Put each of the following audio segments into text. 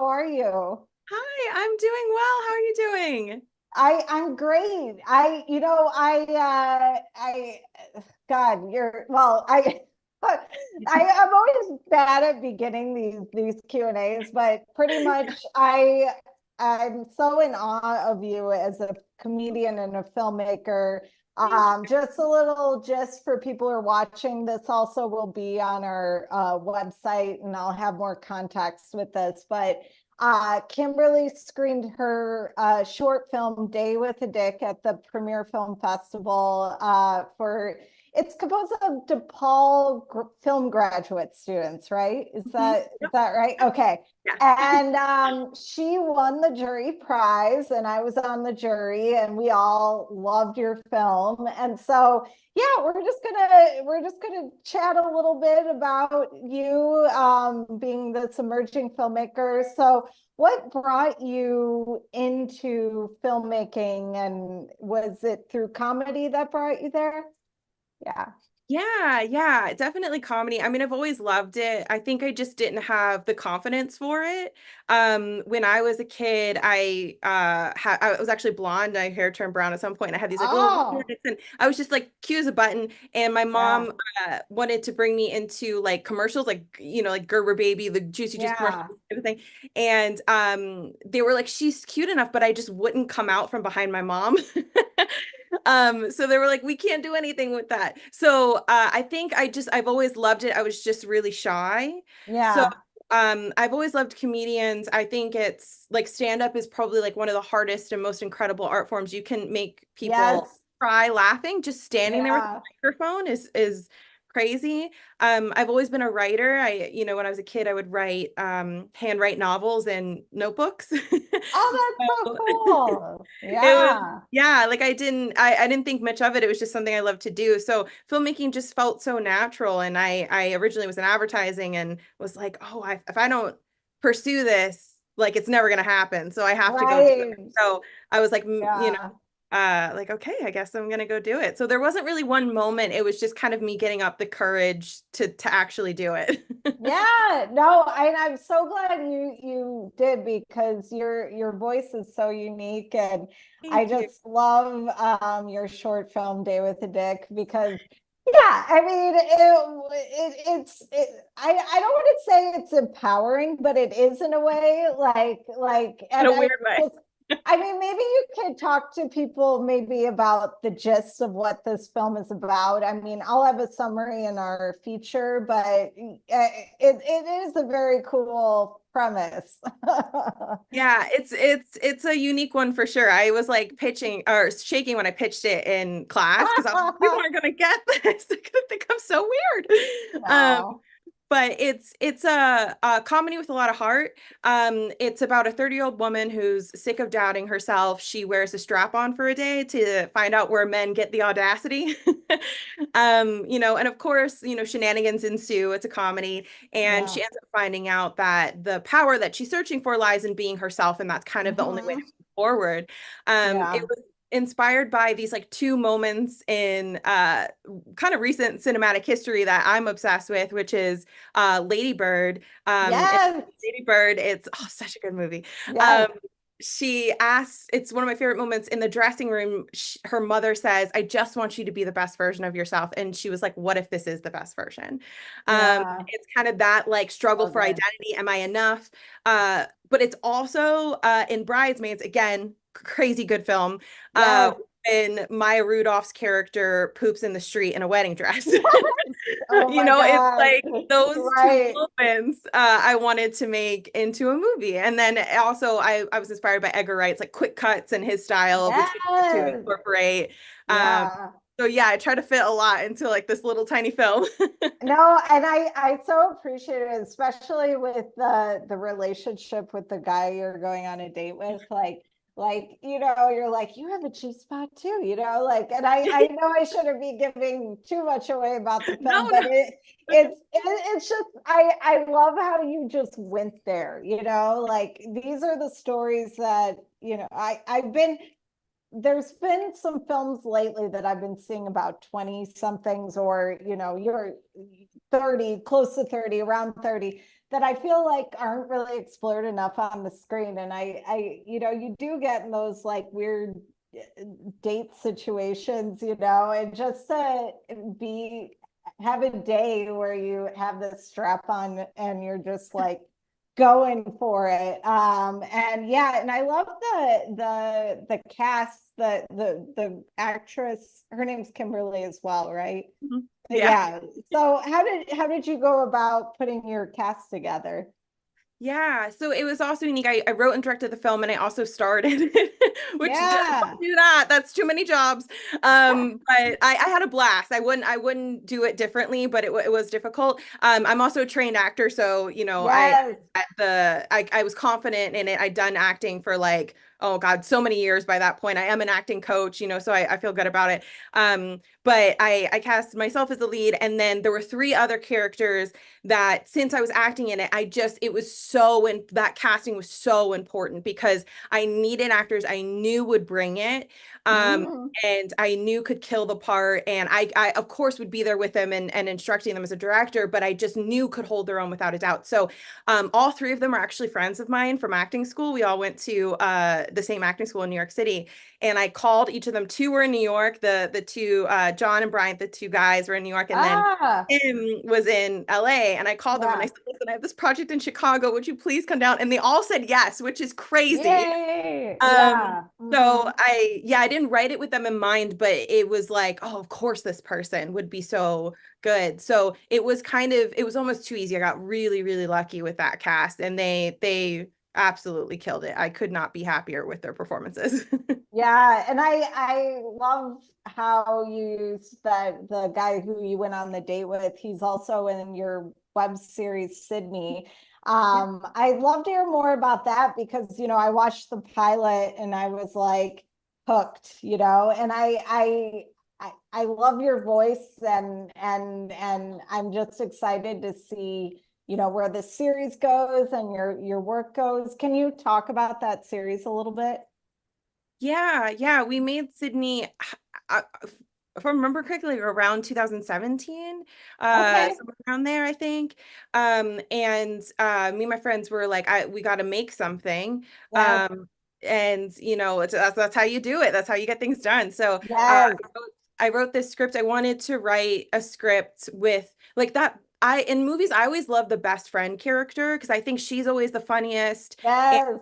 are you? Hi, I'm doing well. How are you doing? I'm great. God, I'm always bad at beginning these Q&As, but pretty much I'm so in awe of you as a comedian and a filmmaker. Thank you. Just for people who are watching, this also will be on our website, and I'll have more context with this, but Kimberly screened her short film Day with a Dick at the Premiere Film Festival for it's composed of Depaul film graduate students, right? Is Mhm. that right? Okay. Yeah. And she won the jury prize, and I was on the jury, and we all loved your film. And so, yeah, we're just gonna chat a little bit about you being this emerging filmmaker. So, what brought you into filmmaking, and was it through comedy that brought you there? Yeah. Yeah, definitely comedy. I mean, I've always loved it. I think I just didn't have the confidence for it. When I was a kid, I was actually blonde. My hair turned brown at some point. And I had these like little Oh, ringlets, and I was just like cute as a button. And my yeah. mom wanted to bring me into like commercials, like like Gerber Baby, the Juicy Juice commercials, Yeah. everything. And they were like, she's cute enough, but I just wouldn't come out from behind my mom. So they were like, we can't do anything with that. So I think I've always loved it. I was just really shy. So Yeah. I've always loved comedians. I think it's like stand up is probably like one of the hardest and most incredible art forms. You can make people Yes. cry laughing. Just standing there with Yeah. a microphone is crazy. I've always been a writer. When I was a kid, I would write handwrite novels and notebooks. Oh, that's so So cool. it was, Yeah. yeah, like I didn't think much of it. It was just something I loved to do. So filmmaking just felt so natural. And I originally was in advertising and was like, oh, if I don't pursue this, like it's never gonna happen. So I have to go do it. Right. So I was like, Yeah. like, okay, I guess I'm gonna go do it. So there wasn't really one moment. It was just kind of me getting up the courage to actually do it. Yeah, no, and I'm so glad you did, because your voice is so unique, and I Thank you. just love your short film Day with the Dick, because yeah, I mean I don't want to say it's empowering, but it is in a way, In and a I weird way. just I mean, maybe you could talk to people maybe about the gist of what this film is about. I mean, I'll have a summary in our feature, but it is a very cool premise. Yeah, it's a unique one for sure. I was like pitching or shaking when I pitched it in class because I was like, people aren't gonna get this. They're gonna think I'm so weird. No. But it's a comedy with a lot of heart. It's about a 30-year-old woman who's sick of doubting herself. She wears a strap on for a day to find out where men get the audacity. And of course, shenanigans ensue. It's a comedy, and Yeah. she ends up finding out that the power that she's searching for lies in being herself, and that's kind of the only way to Mhm. move forward. It Yeah. was inspired by these like two moments in kind of recent cinematic history that I'm obsessed with, which is Lady Bird. And Yes. Lady Bird, it's such a good movie. Yes. Um, she asks, it's one of my favorite moments in the dressing room. Her mother says, I just want you to be the best version of yourself. And she was like, what if this is the best version? Yeah. It's kind of that like struggle So for good. identity. Am I enough? But it's also in Bridesmaids, again, crazy good film. Yes. When Maya Rudolph's character poops in the street in a wedding dress. Oh my It's God. like those two Right. moments I wanted to make into a movie. And then also I was inspired by Edgar Wright's like quick cuts and his style, which we wanted to Yes. incorporate. Um, Yeah. so yeah, I try to fit a lot into like this little tiny film. No, and I so appreciate it, especially with the relationship with the guy you're going on a date with. You're like, you have a G spot too, and I know I shouldn't be giving too much away about the No, film, but no. it's just I love how you just went there, like these are the stories that, I've been there's been some films lately that I've been seeing about 20 somethings, or you're 30, close to 30, around 30, that I feel like aren't really explored enough on the screen. And you do get in those like weird date situations, and just to have a day where you have this strap on and you're just like going for it. And yeah, and I love the cast, the actress, her name's Kimberly as well, right? Mhm. Yeah. Yeah. So how did you go about putting your cast together? Yeah, so it was also unique. I wrote and directed the film, and I also starred in it, which Yeah. don't do that. That's too many jobs. But I had a blast. I wouldn't do it differently, but it was difficult. I'm also a trained actor, so Yes. I was confident in it. I'd done acting for like, oh God, so many years by that point. I am an acting coach, so I feel good about it. But I cast myself as the lead, and then there were three other characters that since I was acting in it, it was that casting was so important because I needed actors I knew would bring it. Um, Mhm. and I knew could kill the part. And I of course would be there with them and instructing them as a director, but I just knew could hold their own without a doubt. So all three of them are actually friends of mine from acting school. We all went to the same acting school in New York City. And I called each of them. Two were in New York, the two, John and Bryant, the two guys were in New York. And then Ah, Tim was in LA, and I called them and I yeah. said, listen, I have this project in Chicago. Would you please come down? And they all said yes, which is crazy. Yay. Um, Yeah. so Mhm. I didn't write it with them in mind, but it was like, oh, of course this person would be so good. So it was almost too easy. I got really, really lucky with that cast, and they absolutely killed it. I could not be happier with their performances. Yeah, and I love how you that the guy who you went on the date with, he's also in your web series Sydney. Yeah. I'd love to hear more about that because I watched the pilot and I was like hooked, and I love your voice and I'm just excited to see where the series goes and your work goes. Can you talk about that series a little bit? Yeah, we made Sydney, uh, if I remember correctly, around 2017, Okay. somewhere around there, I think. And me and my friends were like, we got to make something. Yes. Um, and that's how you do it. That's how you get things done. So Yes. I wrote this script. I wanted to write a script with like that. In movies, I always love the best friend character because I think she's always the funniest Yes.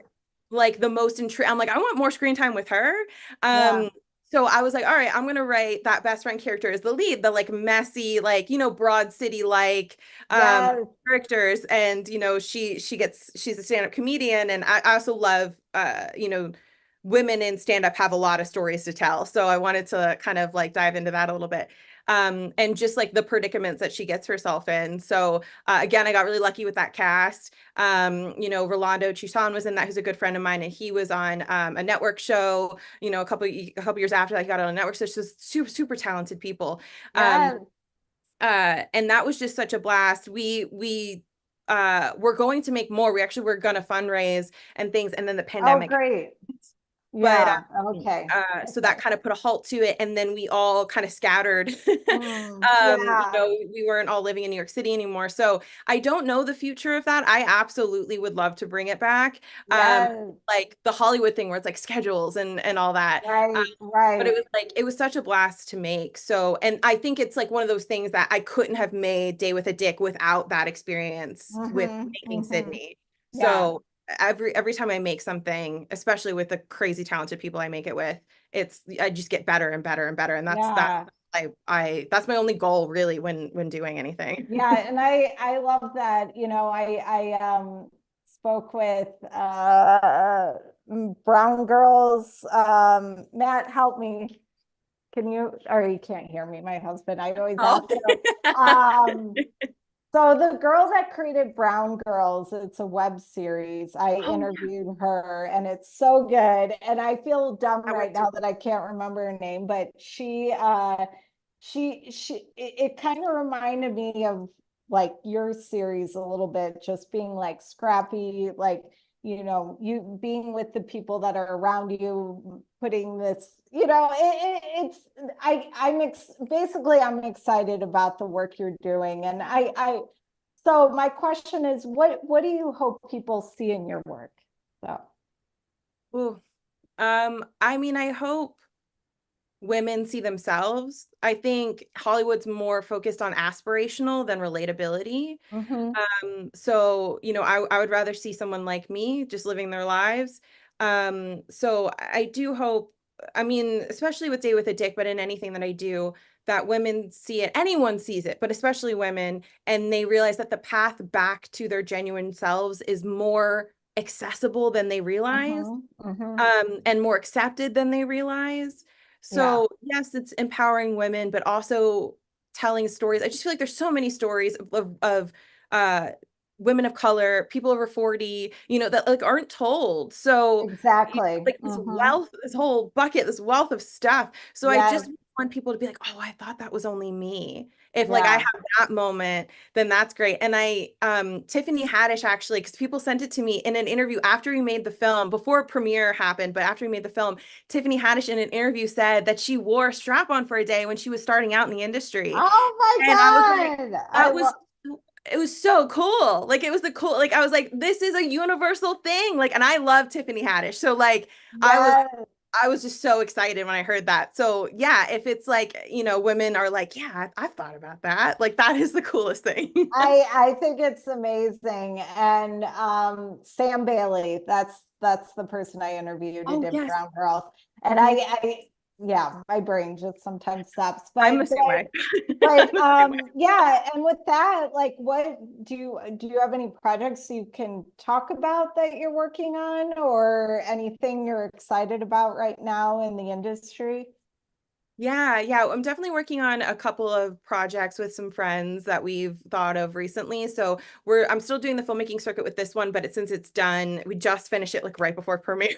like the most I'm like, I want more screen time with her. Yeah. So I was like, all right, I'm gonna write that best friend character as the lead, the like messy, like, broad city like Yes. characters. And she's a stand-up comedian. And I also love women in stand-up have a lot of stories to tell. So I wanted to kind of like dive into that a little bit. And just like the predicaments that she gets herself in. So again, I got really lucky with that cast. Rolando Chusan was in that, who's a good friend of mine, and he was on a network show, a couple years after that, he got on a network. So it's just super, super talented people. Um, Yes. and that was just such a blast. We we're going to make more. We actually were going to fundraise and things, and then the Oh, pandemic. great. But Yeah. Okay. so that kind of put a halt to it, and then we all kind of scattered. Yeah. We weren't all living in New York City anymore. So I don't know the future of that. I absolutely would love to bring it back. Yes. Like the Hollywood thing where it's like schedules and all that. Right. But it Right. was like it was such a blast to make. So, and I think it's like one of those things that I couldn't have made Day with a Dick without that experience with making Mm-hmm. Sydney. Yeah. So every time I make something, especially with the crazy talented people I make it with, I just get better and better and better. And that's Yeah. I that's my only goal really when doing anything. Yeah, and I love that. I spoke with Brown Girls. Matt, help me. Can you, or you can't hear me, my husband. I always Oh. ask him. Um, so the girl that created Brown Girls, it's a web series. I Oh, interviewed her and it's so good. And I feel dumb I right worked. now that I can't remember her name, but it kind of reminded me of like your series a little bit, just being like scrappy, like you being with the people that are around you, putting this, it's basically I'm excited about the work you're doing, and I So my question is, what do you hope people see in your work? So. Ooh. I mean, I hope women see themselves. I think Hollywood's more focused on aspirational than relatability. Mm-hmm. So, I would rather see someone like me just living their lives. So I do hope, I mean, especially with Day with a Dick, but in anything that I do, that women see it, anyone sees it, but especially women, and they realize that the path back to their genuine selves is more accessible than they realize, Mm-hmm. Mm-hmm. and more accepted than they realize. Yeah, So yes, it's empowering women, but also telling stories. I just feel like there's so many stories of uh, women of color, people over 40, that like aren't told. So exactly. like this Mm-hmm. wealth, this whole bucket, this wealth of stuff. So I Yeah, just want people to be like, oh, I thought that was only me. If like I yeah. have that moment, then that's great. And Tiffany Haddish actually, because people sent it to me in an interview after we made the film, before premiere happened, but after we made the film, Tiffany Haddish in an interview said that she wore a strap-on for a day when she was starting out in the industry. Oh And I was like, my God. I that love. was it was so cool. Like it was the cool, like I was like, this is a universal thing. Like, and I love Tiffany Haddish. So like I was Yes. I was just so excited when I heard that. So yeah, if it's like, women are like, yeah, I've thought about that. Like that is the coolest thing. I think it's amazing. And Sam Bailey, that's the person I interviewed who Oh did yes. Brown Girls. And Mhm. I yeah, my brain just sometimes stops. I'm But the same way. but I'm the same way. yeah, and with that, like what do you have any projects you can talk about that you're working on, or anything you're excited about right now in the industry? Yeah. I'm definitely working on a couple of projects with some friends that we've thought of recently. So I'm still doing the filmmaking circuit with this one, but since it's done, we just finished it like right before premiere.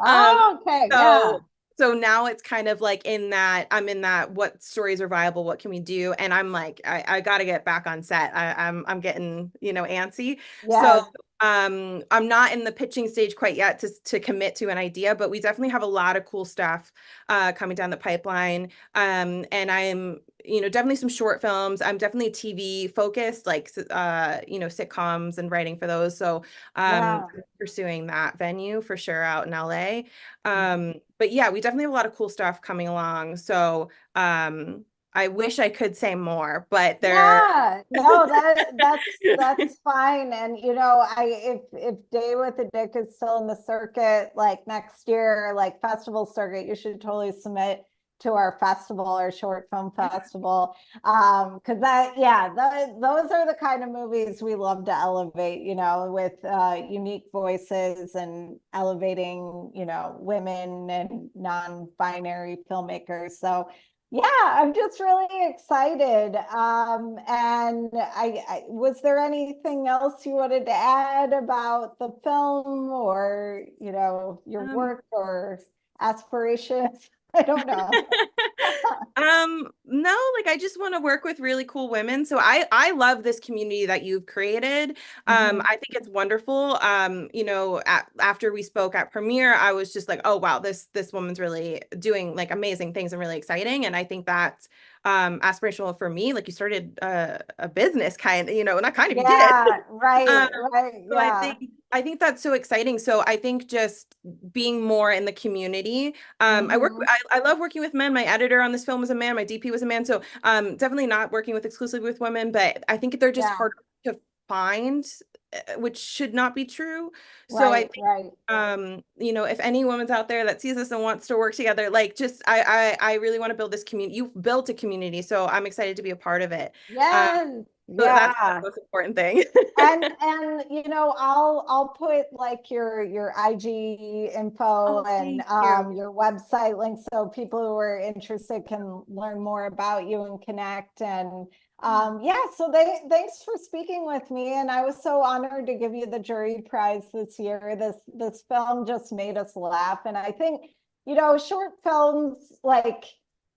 Um, Oh, okay, yeah. so now it's kind of like I'm in that what stories are viable, what can we do? And I'm like, I gotta get back on set. I'm getting, antsy. So Yes. I'm not in the pitching stage quite yet to commit to an idea, but we definitely have a lot of cool stuff coming down the pipeline. And I'm, definitely some short films. I'm definitely TV focused, like sitcoms and writing for those. So Yeah. pursuing that venue for sure out in LA. Mhm. But yeah, we definitely have a lot of cool stuff coming along. So I wish I could say more, but there. Yeah, no, that's fine. And if Day with a Dick is still in the circuit, like next year, like festival circuit, you should totally submit to our festival, our short film festival. Because those are the kind of movies we love to elevate, with unique voices and elevating, women and non-binary filmmakers. So yeah, I'm just really excited. And was there anything else you wanted to add about the film, or, your Um, work or aspirations? I don't know. no, like I just want to work with really cool women. So I love this community that you've created. Mhm. I think it's wonderful. After we spoke at premiere, I was just like, oh wow, this woman's really doing like amazing things and really exciting. And I think that's aspirational for me. Like you started a business kind, not kind of, you did. Yeah, right, Um, right. so Yeah. I think that's so exciting. So I think just being more in the community. Hmm. I love working with men. My editor on this film was a man. My DP was a man. So definitely not working with exclusively with women, but I think they're just Yeah, hard to find, which should not be true. So I right, think right. if any woman's out there that sees this and wants to work together, like just I really want to build this community. You've built a community, so I'm excited to be a part of it. Um, Yes, so that's the yeah. most important thing. And I'll put like your IG info Oh, and thank you. your website link, so people who are interested can learn more about you and connect. And yeah, so thanks for speaking with me, and I was so honored to give you the jury prize this year. This film just made us laugh, and I think short films, like,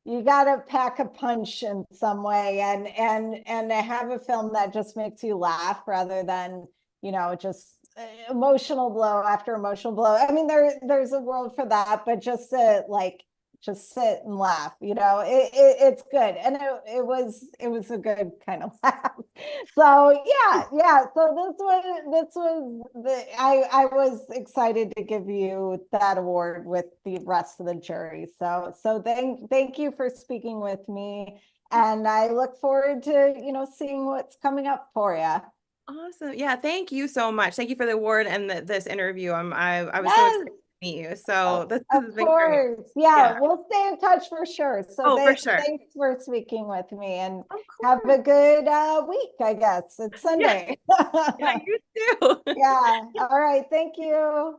you got to pack a punch in some way, and to have a film that just makes you laugh rather than just emotional blow after emotional blow. I mean, there's a world for that, but just to like just sit and laugh. It's good. And it was a good kind of laugh. So yeah. So I was excited to give you that award with the rest of the jury. So thank you for speaking with me. And I look forward to, seeing what's coming up for you. Awesome. Yeah, thank you so much. Thank you for the award and this interview. I was so Yes. excited to meet you. So this Of has been great. course. Yeah, Yeah. we'll stay in touch for sure. So Oh, for sure. thanks for speaking with me, and Of have course. a good week, I guess. It's Yeah. Sunday. Yeah, you too. Yeah. All right. Thank you.